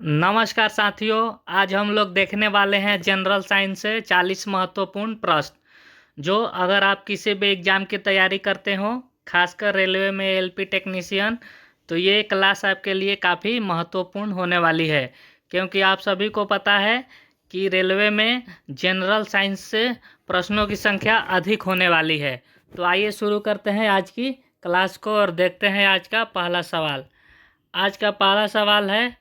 नमस्कार साथियों। आज हम लोग देखने वाले हैं जनरल साइंस से 40 महत्वपूर्ण प्रश्न जो अगर आप किसी भी एग्ज़ाम की तैयारी करते हो, खासकर रेलवे में एलपी टेक्नीशियन, तो ये क्लास आपके लिए काफ़ी महत्वपूर्ण होने वाली है। क्योंकि आप सभी को पता है कि रेलवे में जनरल साइंस से प्रश्नों की संख्या अधिक होने वाली है। तो आइए शुरू करते हैं आज की क्लास को और देखते हैं आज का पहला सवाल। आज का पहला सवाल है,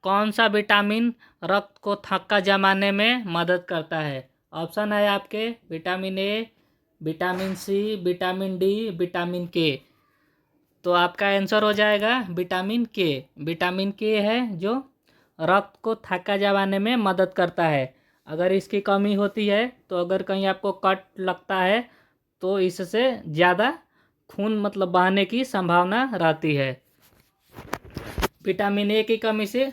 कौन सा विटामिन रक्त को थक्का जमाने में मदद करता है? ऑप्शन है आपके vitamin A, vitamin C, vitamin D, vitamin K. तो आपका आंसर हो जाएगा विटामिन के। विटामिन के है जो रक्त को थक्का जमाने में मदद करता है। अगर इसकी कमी होती है तो अगर कहीं आपको कट लगता है तो इससे ज़्यादा खून बहने की संभावना रहती है। विटामिन ए की कमी से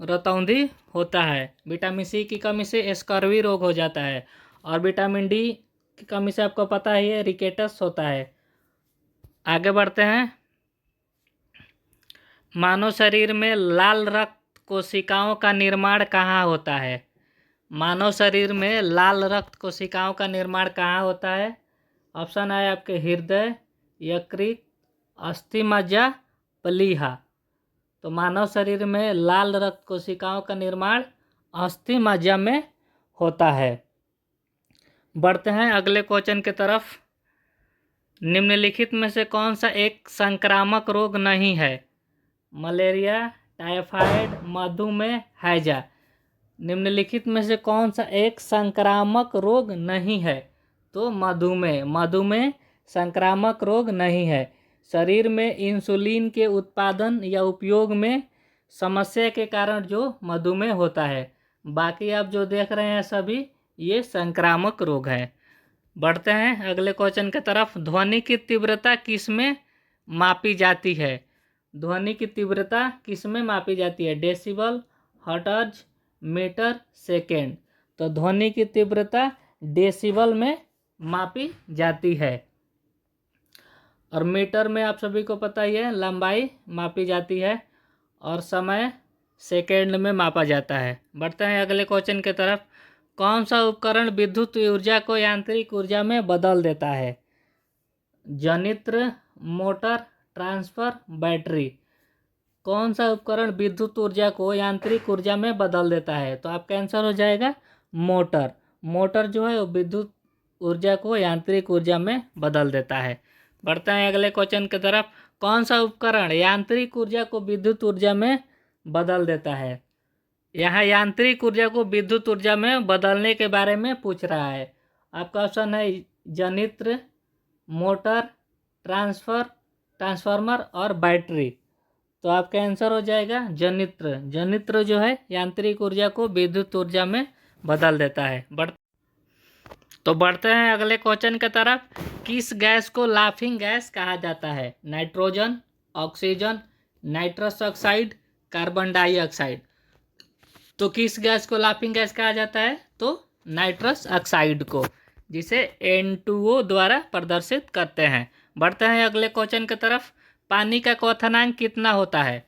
रतौंधी होता है। विटामिन सी की कमी से स्कर्वी रोग हो जाता है। और विटामिन डी की कमी से आपको पता ही है रिकेटस होता है। आगे बढ़ते हैं। मानव शरीर में लाल रक्त कोशिकाओं का निर्माण कहाँ होता है? मानव शरीर में लाल रक्त कोशिकाओं का निर्माण कहाँ होता है? ऑप्शन है आपके हृदय, यकृत, अस्थि मज्जा, प्लीहा। तो मानव शरीर में लाल रक्त कोशिकाओं का निर्माण अस्थि मज्जा में होता है। बढ़ते हैं अगले क्वेश्चन की तरफ। निम्नलिखित में से कौन सा एक संक्रामक रोग नहीं है? मलेरिया, टाइफाइड, मधुमेह, हैजा। निम्नलिखित में से कौन सा एक संक्रामक रोग नहीं है? तो मधुमेह। मधुमेह संक्रामक रोग नहीं है। शरीर में इंसुलिन के उत्पादन या उपयोग में समस्या के कारण जो मधुमेह होता है। बाकी आप जो देख रहे हैं सभी ये संक्रामक रोग है। बढ़ते हैं अगले क्वेश्चन की तरफ। ध्वनि की तीव्रता किस में मापी जाती है? ध्वनि की तीव्रता किस में मापी जाती है? Decibel, hertz, metre, second. तो ध्वनि की तीव्रता डेसिबल में मापी जाती है। और मीटर में आप सभी को पता ही है लंबाई मापी जाती है। और समय सेकेंड में मापा जाता है। बढ़ते हैं अगले क्वेश्चन की तरफ। कौन सा उपकरण विद्युत ऊर्जा को यांत्रिक ऊर्जा में बदल देता है? जनित्र, मोटर, ट्रांसफर, बैटरी। कौन सा उपकरण विद्युत ऊर्जा को यांत्रिक ऊर्जा में बदल देता है? तो आपका आंसर हो जाएगा मोटर। मोटर जो है वो विद्युत ऊर्जा को यांत्रिक ऊर्जा में बदल देता है। बढ़ते हैं अगले क्वेश्चन की तरफ। कौन सा उपकरण यांत्रिक ऊर्जा को विद्युत ऊर्जा में बदल देता है? यहाँ यांत्रिक ऊर्जा को विद्युत ऊर्जा में बदलने के बारे में पूछ रहा है। आपका ऑप्शन है जनित्र, मोटर, ट्रांसफार्मर और बैटरी। तो आपका आंसर हो जाएगा जनित्र। जनित्र जो है यांत्रिक ऊर्जा को विद्युत ऊर्जा में बदल देता है। बढ़ते हैं अगले क्वेश्चन की तरफ। किस गैस को लाफिंग गैस कहा जाता है? Nitrogen, oxygen, nitrous oxide, carbon dioxide. तो किस गैस को लाफिंग गैस कहा जाता है? तो नाइट्रस ऑक्साइड को, जिसे N2O द्वारा प्रदर्शित करते हैं। बढ़ते हैं अगले क्वेश्चन की तरफ। पानी का क्वथनांक कितना होता है?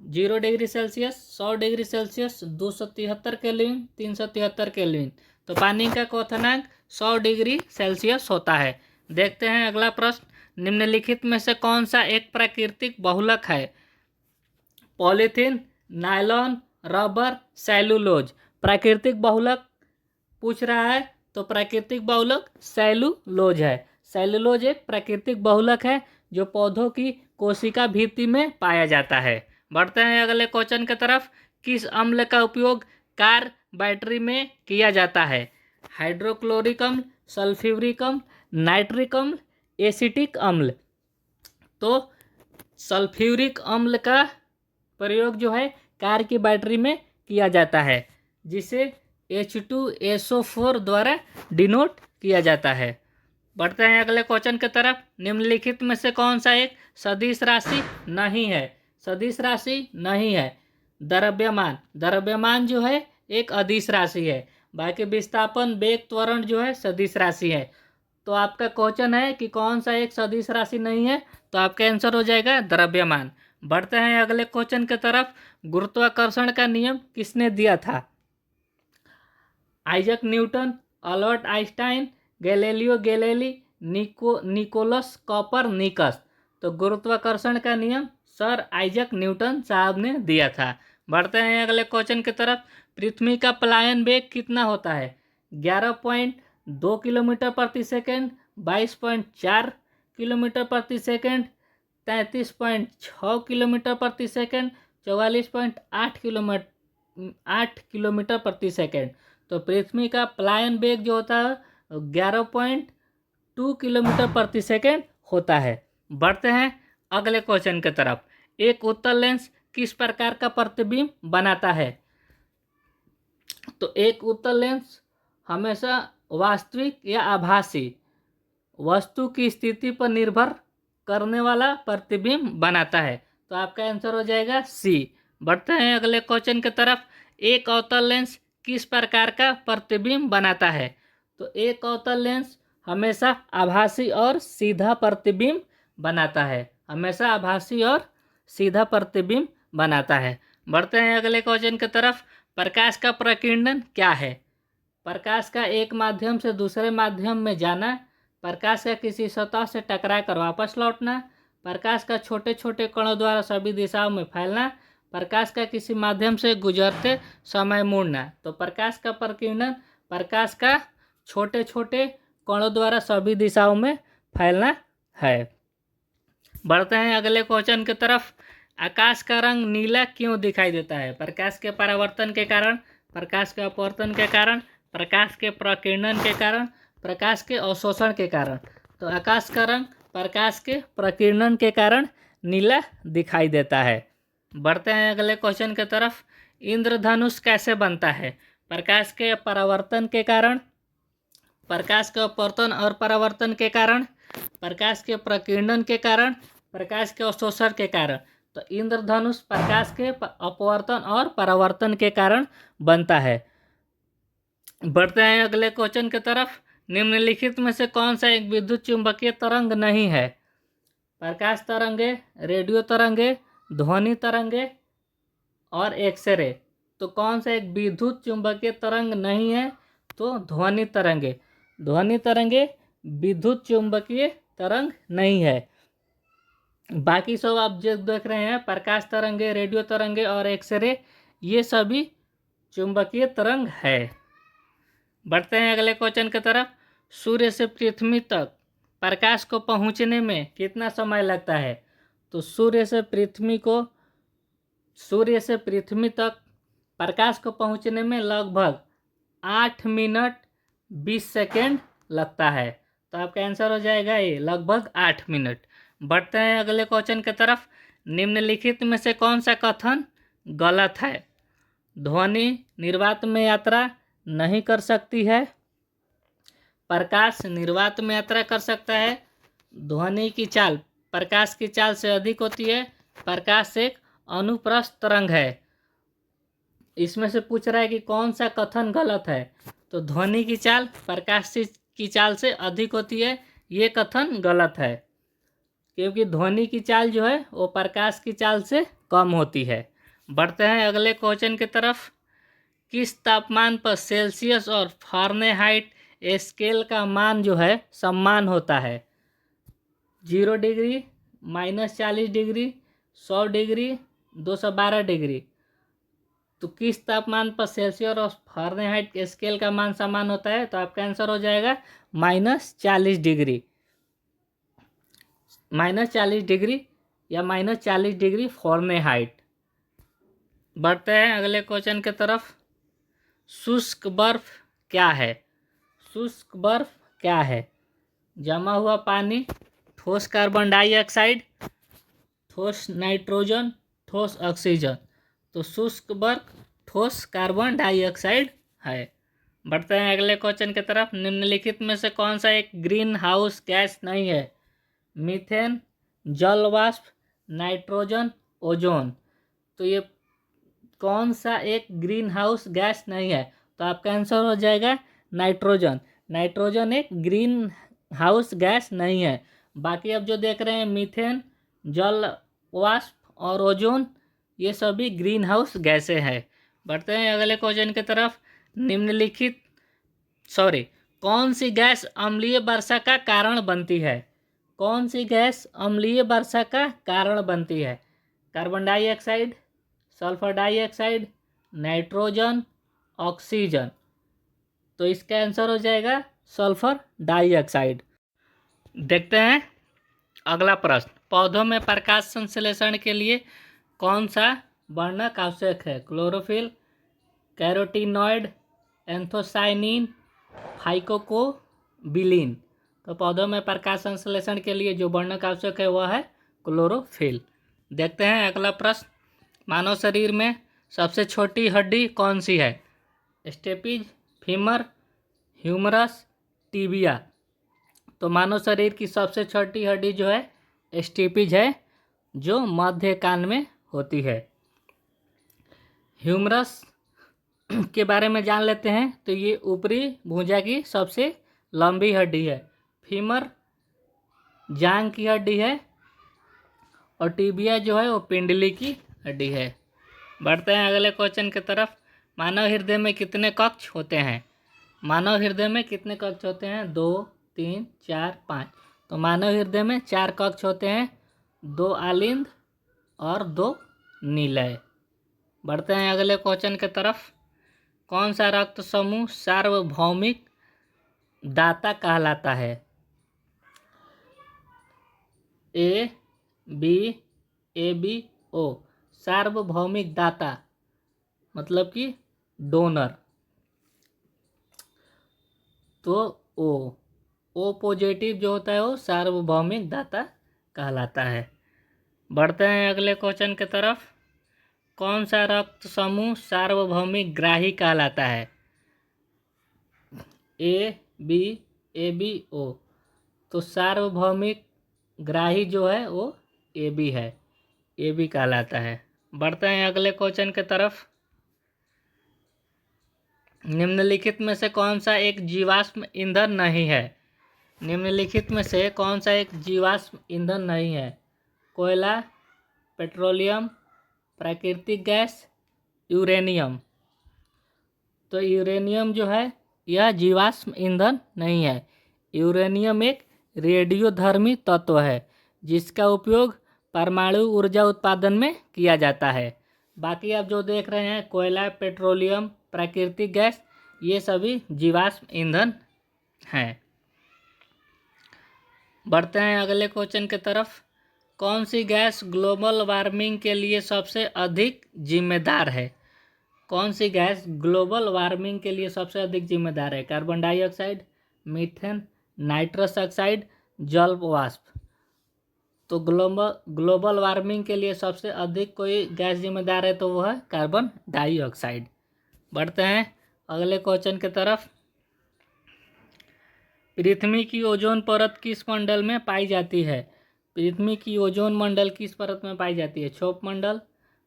0 degree Celsius, 100 degree Celsius, 273 kelvin, 373 kelvin. तो पानी का क्वथनांक 100 डिग्री सेल्सियस होता है। देखते हैं अगला प्रश्न। निम्नलिखित में से कौन सा एक प्राकृतिक बहुलक है? Polythene, nylon, rubber, cellulose. प्राकृतिक बहुलक पूछ रहा है तो प्राकृतिक बहुलक सेलुलोज है। सेलुलोज एक प्राकृतिक बहुलक है जो पौधों की कोशिका भित्ति में पाया जाता है। बढ़ते हैं अगले क्वेश्चन की तरफ। किस अम्ल का उपयोग कार बैटरी में किया जाता है? हाइड्रोक्लोरिक अम्ल, सल्फ्यूरिक अम्ल, नाइट्रिक अम्ल, एसिटिक अम्ल। तो सल्फ्यूरिक अम्ल का प्रयोग जो है कार की बैटरी में किया जाता है, जिसे H2SO4 द्वारा डिनोट किया जाता है। बढ़ते हैं अगले क्वेश्चन की तरफ। निम्नलिखित में से कौन सा एक सदिश राशि नहीं है? सदिश राशि नहीं है द्रव्यमान। द्रव्यमान जो है एक अदिश राशि है। बाकी विस्थापन, वेग, त्वरण जो है सदिश राशि है। तो आपका क्वेश्चन है कि कौन सा एक सदिश राशि नहीं है? तो आपका आंसर हो जाएगा द्रव्यमान। बढ़ते हैं अगले क्वेश्चन की तरफ। गुरुत्वाकर्षण का नियम किसने दिया था? Isaac Newton, Albert Einstein, Galileo Galilei, Nicholas Copernicus. तो गुरुत्वाकर्षण का नियम सर आइजक न्यूटन साहब ने दिया था। बढ़ते हैं अगले क्वेश्चन की तरफ। पृथ्वी का पलायन वेग कितना होता है? 11.2 किलोमीटर प्रति सेकेंड, 22.4 किलोमीटर प्रति सेकेंड, 33.6 किलोमीटर प्रति सेकेंड, 44.8 किलोमीटर प्रति सेकेंड। तो पृथ्वी का पलायन वेग जो होता है 11.2 किलोमीटर प्रति सेकेंड होता है। बढ़ते हैं अगले क्वेश्चन की तरफ। एक उत्तल लेंस किस प्रकार का प्रतिबिंब बनाता है? तो एक उत्तल लेंस हमेशा वास्तविक या आभासी वस्तु की स्थिति पर निर्भर करने वाला प्रतिबिंब बनाता है। तो आपका आंसर हो जाएगा सी। बढ़ते हैं अगले क्वेश्चन की तरफ। एक अवतल लेंस किस प्रकार का प्रतिबिंब बनाता है? तो एक अवतल लेंस हमेशा आभासी और सीधा प्रतिबिंब बनाता है, हमेशा आभासी और सीधा प्रतिबिंब बनाता है। बढ़ते हैं अगले क्वेश्चन की तरफ। प्रकाश का प्रकीर्णन क्या है? प्रकाश का एक माध्यम से दूसरे माध्यम में जाना, प्रकाश का किसी सतह से टकरा कर वापस लौटना, प्रकाश का छोटे छोटे कणों द्वारा सभी दिशाओं में फैलना, प्रकाश का किसी माध्यम से गुजरते समय मुड़ना। तो प्रकाश का प्रकीर्णन प्रकाश का छोटे छोटे कणों द्वारा सभी दिशाओं में फैलना है। बढ़ते हैं अगले क्वेश्चन की तरफ। आकाश का रंग नीला क्यों दिखाई देता है? प्रकाश के परावर्तन के कारण, प्रकाश के अपवर्तन के कारण, प्रकाश के प्रकीर्णन के कारण, प्रकाश के अवशोषण के कारण। तो आकाश का रंग प्रकाश के प्रकीर्णन के कारण नीला दिखाई देता है। बढ़ते हैं अगले क्वेश्चन की तरफ। इंद्रधनुष कैसे बनता है? प्रकाश के परावर्तन के कारण, प्रकाश के अपवर्तन और परावर्तन के कारण, प्रकाश के प्रकीर्णन के कारण, प्रकाश के अवशोषण के कारण। तो इंद्रधनुष प्रकाश के अपवर्तन और परावर्तन के कारण बनता है। बढ़ते हैं अगले क्वेश्चन की तरफ। निम्नलिखित में से कौन सा एक विद्युत चुंबकीय तरंग नहीं है? प्रकाश तरंगे, रेडियो तरंगे, ध्वनि तरंगे और एक्सरे। तो कौन सा एक विद्युत चुंबकीय तरंग नहीं है? तो ध्वनि तरंगे। ध्वनि तरंगे विद्युत चुंबकीय तरंग नहीं है। बाकी सब आप जो देख रहे हैं प्रकाश तरंगे, रेडियो तरंगे और एक्सरे, ये सभी चुंबकीय तरंग है। बढ़ते हैं अगले क्वेश्चन की तरफ। सूर्य से पृथ्वी तक प्रकाश को पहुंचने में कितना समय लगता है? तो सूर्य से पृथ्वी तक प्रकाश को पहुंचने में लगभग 8 मिनट 20 सेकेंड लगता है। तो आपका आंसर हो जाएगा ये लगभग 8 मिनट। बढ़ते हैं अगले क्वेश्चन की तरफ। निम्नलिखित में से कौन सा कथन गलत है? ध्वनि निर्वात में यात्रा नहीं कर सकती है, प्रकाश निर्वात में यात्रा कर सकता है, ध्वनि की चाल प्रकाश की चाल से अधिक होती है, प्रकाश एक अनुप्रस्थ तरंग है। इसमें से पूछ रहा है कि कौन सा कथन गलत है? तो ध्वनि की चाल प्रकाश की चाल से अधिक होती है, ये कथन गलत है, क्योंकि ध्वनि की चाल जो है वो प्रकाश की चाल से कम होती है। बढ़ते हैं अगले क्वेश्चन की तरफ। किस तापमान पर सेल्सियस और फ़ारेनहाइट स्केल का मान जो है समान होता है? 0 डिग्री, -40 डिग्री, 100 डिग्री, 212 डिग्री। तो किस तापमान पर सेल्सियस और फ़ारेनहाइट स्केल का मान समान होता है? तो आपका आंसर हो जाएगा -40 डिग्री, -40 डिग्री या -40 डिग्री फ़ारेनहाइट। बढ़ते हैं अगले क्वेश्चन की तरफ। शुष्क बर्फ क्या है? शुष्क बर्फ क्या है? जमा हुआ पानी, ठोस कार्बन डाइऑक्साइड, ठोस नाइट्रोजन, ठोस ऑक्सीजन। तो शुष्क बर्फ ठोस कार्बन डाइऑक्साइड है। बढ़ते हैं अगले क्वेश्चन की तरफ। निम्नलिखित में से कौन सा एक ग्रीन हाउस गैस नहीं है? मीथेन, जल वाष्प, नाइट्रोजन, ओजोन। तो ये कौन सा एक ग्रीन हाउस गैस नहीं है? तो आपका आंसर हो जाएगा नाइट्रोजन। नाइट्रोजन एक ग्रीन हाउस गैस नहीं है। बाकी अब जो देख रहे हैं मीथेन, जल वाष्प और ओजोन, ये सभी ग्रीन हाउस गैसें हैं। बढ़ते हैं अगले क्वेश्चन की तरफ। निम्नलिखित कौन सी गैस अम्लीय वर्षा का कारण बनती है? कौन सी गैस अम्लीय वर्षा का कारण बनती है? Carbon dioxide, sulphur dioxide, nitrogen, oxygen. तो इसका आंसर हो जाएगा सल्फर डाइऑक्साइड। देखते हैं अगला प्रश्न। पौधों में प्रकाश संश्लेषण के लिए कौन सा वर्णक आवश्यक है? Chlorophyll, carotenoid, anthocyanin, phycocobilin. तो पौधों में प्रकाश संश्लेषण के लिए जो वर्णक आवश्यक है वह है क्लोरोफिल। देखते हैं अगला प्रश्न। मानव शरीर में सबसे छोटी हड्डी कौन सी है? Stapes, femur, humerus, tibia. तो मानव शरीर की सबसे छोटी हड्डी जो है स्टेपिज है, जो मध्य कान में होती है। ह्यूमरस के बारे में जान लेते हैं। तो ये ऊपरी भुजा की सबसे लंबी हड्डी है। फीमर जांग की हड्डी है और टिबिया जो है वो पिंडली की हड्डी है। बढ़ते हैं अगले क्वेश्चन की तरफ। मानव हृदय में कितने कक्ष होते हैं? मानव हृदय में कितने कक्ष होते हैं? 2, 3, 4, 5। तो मानव हृदय में 4 कक्ष होते हैं, 2 आलिंद और 2 निलय। बढ़ते हैं अगले क्वेश्चन की तरफ। कौन सा रक्त समूह सार्वभौमिक दाता कहलाता है? ए, बी, ए बी, ओ। सार्वभौमिक दाता मतलब कि डोनर। तो ओ पॉजिटिव जो होता है वो सार्वभौमिक दाता कहलाता है। बढ़ते हैं अगले क्वेश्चन की तरफ। कौन सा रक्त समूह सार्वभौमिक ग्राही कहलाता है? A B O. तो सार्वभौमिक ग्राही जो है वो ए बी है, ए बी कहलाता है। बढ़ते हैं अगले क्वेश्चन की तरफ। निम्नलिखित में से कौन सा एक जीवाश्म ईंधन नहीं है? निम्नलिखित में से कौन सा एक जीवाश्म ईंधन नहीं है? कोयला, पेट्रोलियम, प्राकृतिक गैस, यूरेनियम। तो यूरेनियम जो है यह जीवाश्म ईंधन नहीं है। यूरेनियम एक रेडियोधर्मी तत्व है जिसका उपयोग परमाणु ऊर्जा उत्पादन में किया जाता है। बाकी आप जो देख रहे हैं कोयला, पेट्रोलियम, प्राकृतिक गैस, ये सभी जीवाश्म ईंधन हैं। बढ़ते हैं अगले क्वेश्चन की तरफ। कौन सी गैस ग्लोबल वार्मिंग के लिए सबसे अधिक जिम्मेदार है? कौन सी गैस ग्लोबल वार्मिंग के लिए सबसे अधिक जिम्मेदार है? Carbon dioxide, methane, nitrous oxide, जल वाष्प। तो ग्लोबल वार्मिंग के लिए सबसे अधिक कोई गैस जिम्मेदार है तो वह है कार्बन डाइऑक्साइड। बढ़ते हैं अगले क्वेश्चन की तरफ। पृथ्वी की ओजोन परत किस मंडल में पाई जाती है? पृथ्वी की ओजोन मंडल किस परत में पाई जाती है? क्षोभ मंडल,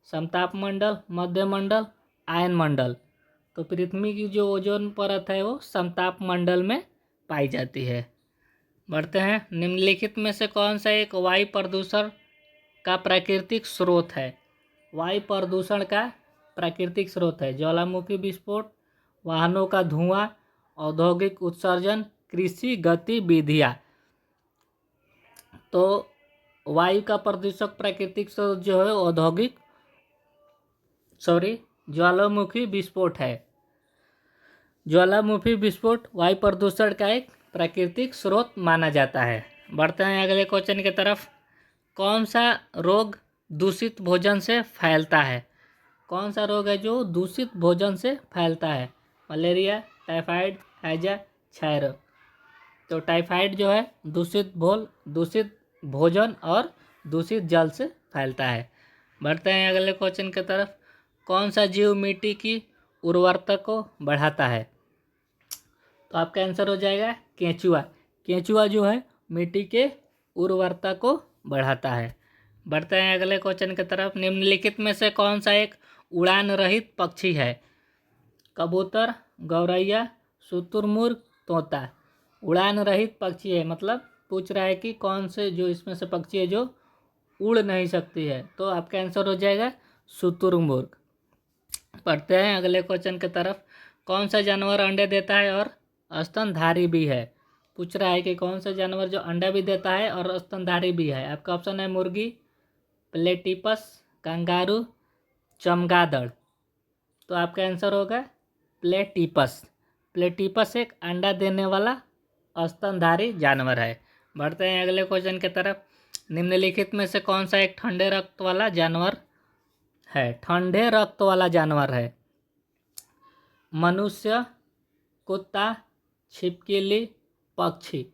समताप मंडल, मध्य मंडल, आयन मंडल। तो पृथ्वी की जो ओजोन परत है वो समताप मंडल में पाई जाती है। बढ़ते हैं। निम्नलिखित में से कौन सा एक वायु प्रदूषण का प्राकृतिक स्रोत है? वायु प्रदूषण का प्राकृतिक स्रोत है ज्वालामुखी विस्फोट, वाहनों का धुआं, औद्योगिक उत्सर्जन, कृषि गतिविधियाँ। तो वायु का प्रदूषक प्राकृतिक स्रोत जो है ज्वालामुखी विस्फोट है। ज्वालामुखी विस्फोट वायु प्रदूषण का एक प्राकृतिक स्रोत माना जाता है। बढ़ते हैं अगले क्वेश्चन की तरफ। कौन सा रोग दूषित भोजन से फैलता है? कौन सा रोग है जो दूषित भोजन से फैलता है? मलेरिया, टाइफाइड, हैजा, क्षय रोग। तो टाइफाइड जो है दूषित भोजन और दूषित जल से फैलता है। बढ़ते हैं अगले क्वेश्चन की तरफ। कौन सा जीव मिट्टी की उर्वरता को बढ़ाता है? तो आपका आंसर हो जाएगा केंचुआ। केंचुआ जो है मिट्टी के उर्वरता को बढ़ाता है। बढ़ते हैं अगले क्वेश्चन की तरफ। निम्नलिखित में से कौन सा एक उड़ान रहित पक्षी है? कबूतर, गौरैया, शुतुरमुर्ग, तोता। उड़ान रहित पक्षी है मतलब पूछ रहा है कि कौन से जो इसमें से पक्षी है जो उड़ नहीं सकती है। तो आपका आंसर हो जाएगा शुतुरमुर्ग। पढ़ते हैं अगले क्वेश्चन की तरफ। कौन सा जानवर अंडे देता है और स्तनधारी भी है? पूछ रहा है कि कौन सा जानवर जो अंडा भी देता है और स्तनधारी भी है। आपका ऑप्शन है मुर्गी, प्लेटिपस, कंगारू, चमगादड़। तो आपका आंसर होगा प्लेटिपस। प्लेटिपस एक अंडा देने वाला स्तनधारी जानवर है। बढ़ते हैं अगले क्वेश्चन की तरफ। निम्नलिखित में से कौन सा एक ठंडे रक्त वाला जानवर है? ठंडे रक्त वाला जानवर है। मनुष्य, कुत्ता, छिपकली, पक्षी।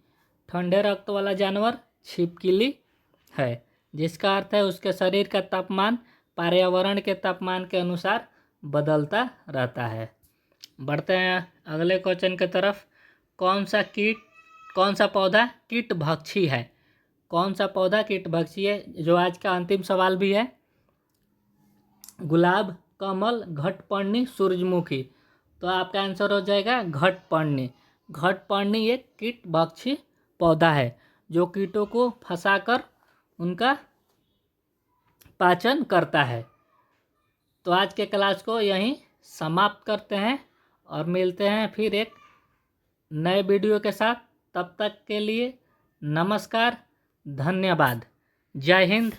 ठंडे रक्त वाला जानवर छिपकली है, जिसका अर्थ है उसके शरीर का तापमान पर्यावरण के तापमान के अनुसार बदलता रहता है। बढ़ते हैं अगले क्वेश्चन की तरफ। कौन सा पौधा कीटभक्षी है? कौन सा पौधा कीटभक्षी है, जो आज का अंतिम सवाल भी है। गुलाब, कमल, घटपर्णी, सूरजमुखी। तो आपका आंसर हो जाएगा घटपर्णी। घटपर्णी एक कीटभक्षी पौधा है जो कीटों को फंसाकर उनका पाचन करता है। तो आज के क्लास को यहीं समाप्त करते हैं और मिलते हैं फिर एक नए वीडियो के साथ। तब तक के लिए नमस्कार, धन्यवाद, जय हिंद,